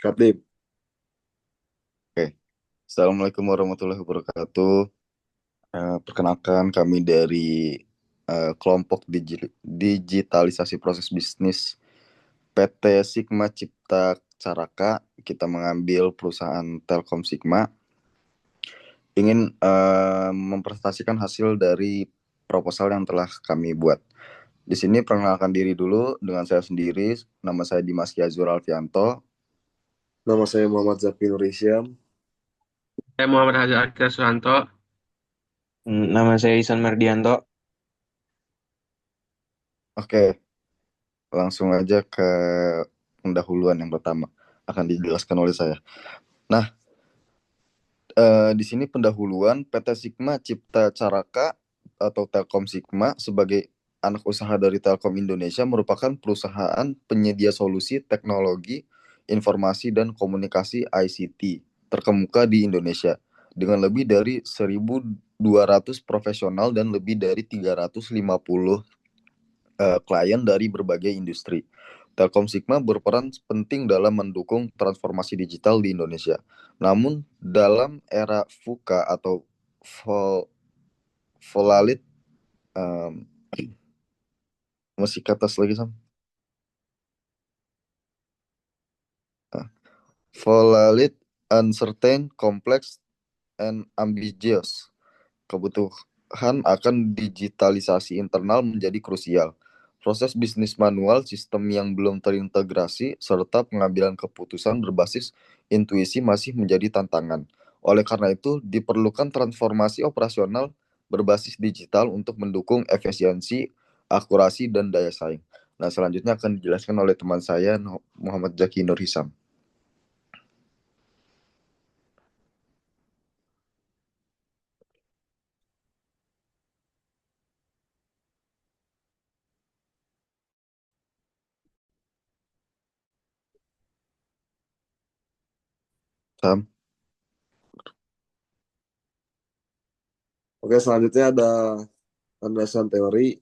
Katib. Oke, Assalamualaikum warahmatullahi wabarakatuh. Perkenalkan kami dari kelompok digitalisasi proses bisnis PT Sigma Cipta Caraka. Kita mengambil perusahaan Telkom Sigma, ingin mempresentasikan hasil dari proposal yang telah kami buat. Di sini perkenalkan diri dulu dengan saya sendiri. Nama saya Dimas Yazur Alfianto. Nama saya Muhammad Zaki Nur Isyam. Saya Muhammad Hazar Akira Suhanto. Nama saya Ihsan Mardianto. Oke, langsung aja ke pendahuluan yang pertama akan dijelaskan oleh saya. Nah, di sini pendahuluan PT Sigma Cipta Caraka atau Telkom Sigma sebagai anak usaha dari Telkom Indonesia merupakan perusahaan penyedia solusi teknologi informasi dan komunikasi ICT terkemuka di Indonesia dengan lebih dari 1.200 profesional dan lebih dari 350 klien dari berbagai industri. Telkom Sigma berperan penting dalam mendukung transformasi digital di Indonesia. Namun, dalam era VUCA atau vol volalit, um, masih kata lagi sama volalit, uncertain, complex, and ambiguous. Kebutuhan akan digitalisasi internal menjadi krusial. Proses bisnis manual, sistem yang belum terintegrasi, serta pengambilan keputusan berbasis intuisi masih menjadi tantangan. Oleh karena itu, diperlukan transformasi operasional berbasis digital untuk mendukung efisiensi, akurasi, dan daya saing. Nah, selanjutnya akan dijelaskan oleh teman saya, Muhammad Zaki Nur Hisam. Sam. Oke, selanjutnya ada landasan teori.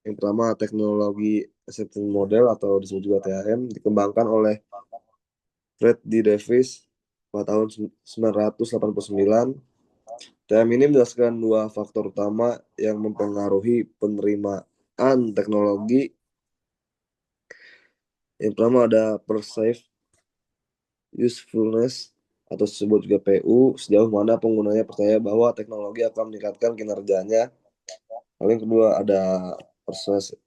Yang pertama, teknologi acceptance model atau disebut juga TAM dikembangkan oleh Fred D. Davis pada tahun 1989. TAM ini menjelaskan dua faktor utama yang mempengaruhi penerimaan teknologi. Yang pertama ada perceived usefulness atau disebut juga PU, sejauh mana penggunanya percaya bahwa teknologi akan meningkatkan kinerjanya. Lalu yang kedua ada persuasive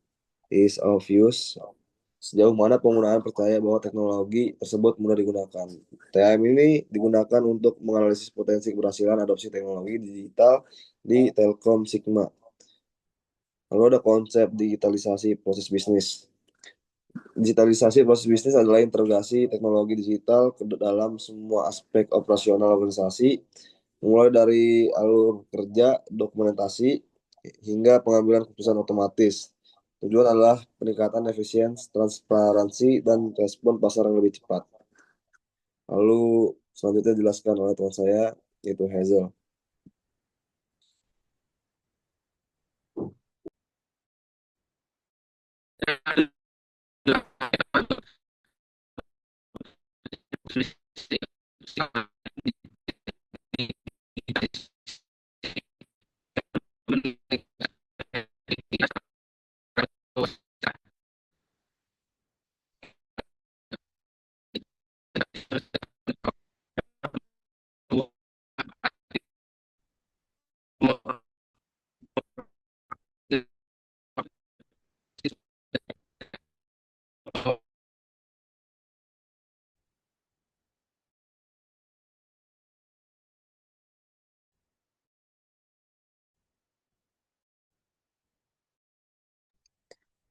ease of use, sejauh mana penggunaan percaya bahwa teknologi tersebut mudah digunakan. TAM ini digunakan untuk menganalisis potensi keberhasilan adopsi teknologi digital di Telkom Sigma. Lalu ada konsep digitalisasi proses bisnis. Digitalisasi proses bisnis adalah integrasi teknologi digital ke dalam semua aspek operasional organisasi, mulai dari alur kerja, dokumentasi, hingga pengambilan keputusan otomatis. Tujuan adalah peningkatan efisiensi, transparansi, dan respon pasar yang lebih cepat. Lalu selanjutnya dijelaskan oleh teman saya, yaitu Hazel.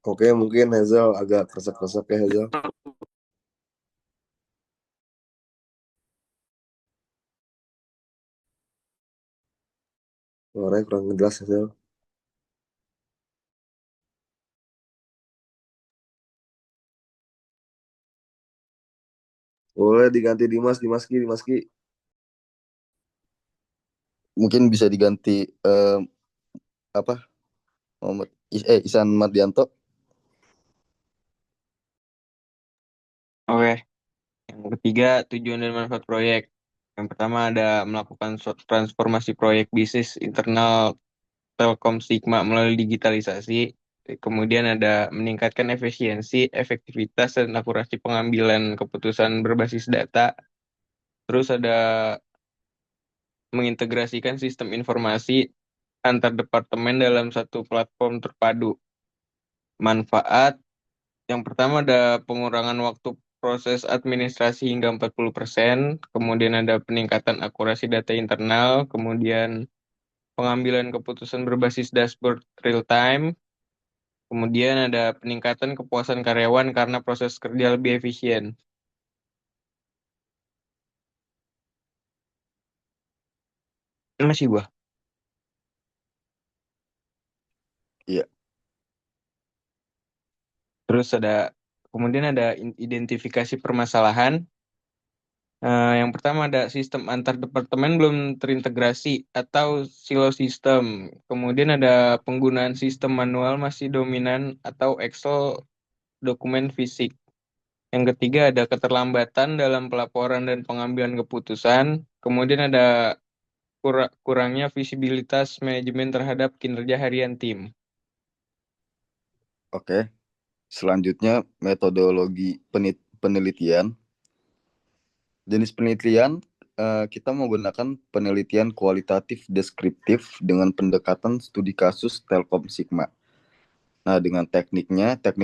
Oke, mungkin Hazel agak kresek-kresek ya Hazel. Suaranya kurang jelas Hazel. Boleh diganti Dimas, Dimaski. Mungkin bisa diganti apa? Ihsan Mardianto. Oke. Yang ketiga, tujuan dan manfaat proyek. Yang pertama ada melakukan transformasi proyek bisnis internal Telkom Sigma melalui digitalisasi. Kemudian ada meningkatkan efisiensi, efektivitas, dan akurasi pengambilan keputusan berbasis data. Terus ada mengintegrasikan sistem informasi antar departemen dalam satu platform terpadu. Manfaat, yang pertama ada pengurangan waktu proses administrasi hingga 40%, kemudian ada peningkatan akurasi data internal, kemudian pengambilan keputusan berbasis dashboard real time, kemudian ada peningkatan kepuasan karyawan karena proses kerja lebih efisien. Ini masih gua. Iya. Terus kemudian ada identifikasi permasalahan. Yang pertama ada sistem antar departemen belum terintegrasi atau silo sistem. Kemudian ada penggunaan sistem manual masih dominan atau Excel dokumen fisik. Yang ketiga ada keterlambatan dalam pelaporan dan pengambilan keputusan. Kemudian ada kurangnya visibilitas manajemen terhadap kinerja harian tim. Oke. Selanjutnya metodologi penelitian. Jenis penelitian kita menggunakan penelitian kualitatif deskriptif dengan pendekatan studi kasus Telkom Sigma. Nah, dengan teknik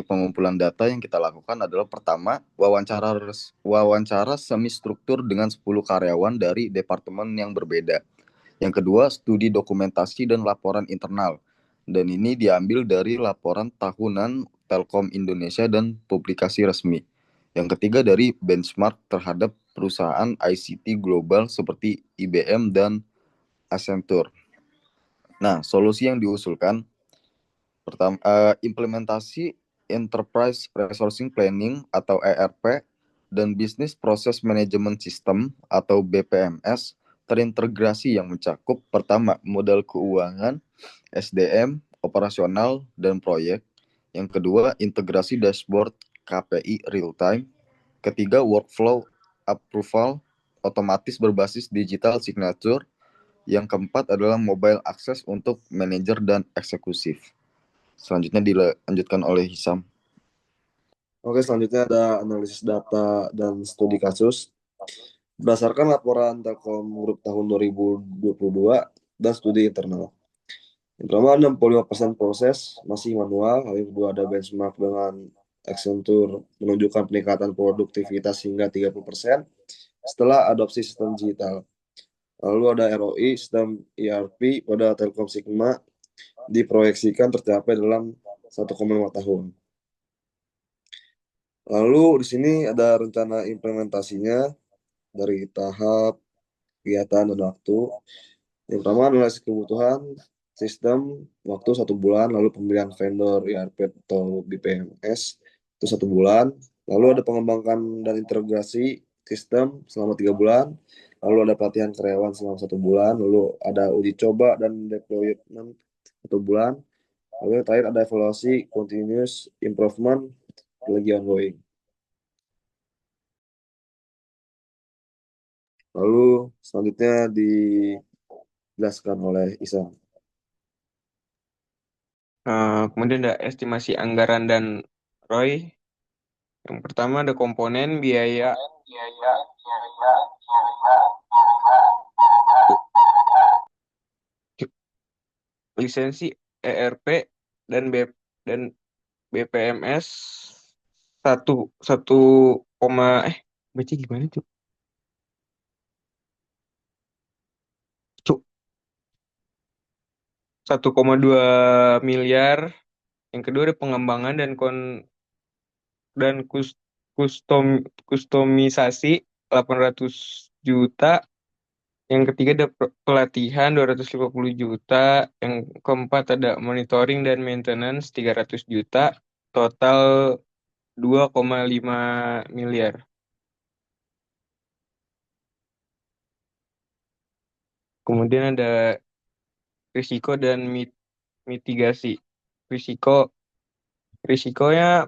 pengumpulan data yang kita lakukan adalah pertama, wawancara semi struktur dengan 10 karyawan dari departemen yang berbeda. Yang kedua, studi dokumentasi dan laporan internal. Dan ini diambil dari laporan tahunan Telkom Indonesia dan publikasi resmi. Yang ketiga dari benchmark terhadap perusahaan ICT global seperti IBM dan Accenture. Nah, solusi yang diusulkan pertama, implementasi Enterprise Resourcing Planning atau ERP dan Business Process Management System atau BPMS terintegrasi yang mencakup pertama modal keuangan, SDM, operasional, dan proyek. Yang kedua, integrasi dashboard KPI real time. Ketiga, workflow approval otomatis berbasis digital signature. Yang keempat adalah mobile access untuk manajer dan eksekutif. Selanjutnya dilanjutkan oleh Hisam. Oke, selanjutnya ada analisis data dan studi kasus. Berdasarkan laporan Telkom Group tahun 2022 dan studi internal. Yang pertama, 65% proses masih manual. Yang kedua, ada benchmark dengan Accenture menunjukkan peningkatan produktivitas hingga 30% setelah adopsi sistem digital. Lalu ada ROI, sistem ERP pada Telkom Sigma diproyeksikan tercapai dalam 1,5 tahun. Lalu di sini ada rencana implementasinya dari tahap, kegiatan, dan waktu. Yang pertama, analisis kebutuhan sistem waktu 1 bulan, lalu pemilihan vendor ERP atau BPMS itu 1 bulan, lalu ada pengembangan dan integrasi sistem selama 3 bulan, lalu ada pelatihan karyawan selama 1 bulan, lalu ada uji coba dan deployment 1 bulan, lalu yang terakhir ada evaluasi continuous improvement lagi ongoing. Lalu selanjutnya dijelaskan oleh Isan. Kemudian ada estimasi anggaran dan ROI. Yang pertama ada komponen biaya lisensi ERP dan dan BPMS satu satu koma baca gimana tuh? Cuk, 1,2 miliar. Yang kedua ada pengembangan dan kustomisasi 800 juta. Yang ketiga ada pelatihan 250 juta. Yang keempat ada monitoring dan maintenance 300 juta. Total 2,5 miliar. Kemudian ada risiko dan mitigasi. Risikonya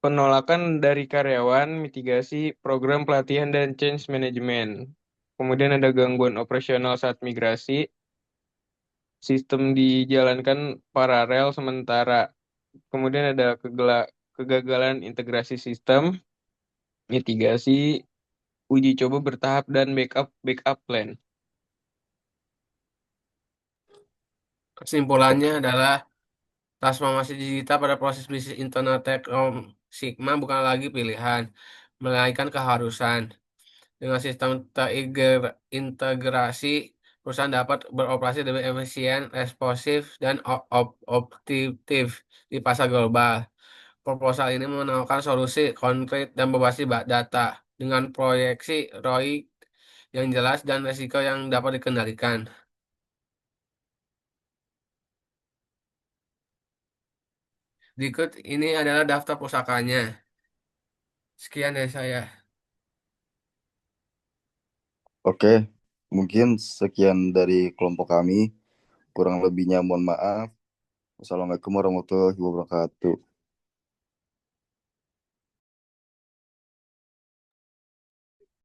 penolakan dari karyawan, mitigasi program pelatihan dan change management. Kemudian ada gangguan operasional saat migrasi, sistem dijalankan paralel sementara. Kemudian ada kegagalan integrasi sistem, mitigasi, uji coba bertahap dan backup plan. Kesimpulannya adalah transformasi digital pada proses bisnis internal Techcom Sigma bukan lagi pilihan, melainkan keharusan. Dengan sistem terintegrasi, perusahaan dapat beroperasi lebih efisien, responsif, dan optitif di pasar global. Proposal ini menawarkan solusi konkret dan berbasis data dengan proyeksi ROI yang jelas dan risiko yang dapat dikendalikan. Berikut ini adalah daftar pusakanya. Sekian dari saya. Oke, mungkin sekian dari kelompok kami. Kurang lebihnya mohon maaf. Wassalamualaikum warahmatullahi wabarakatuh.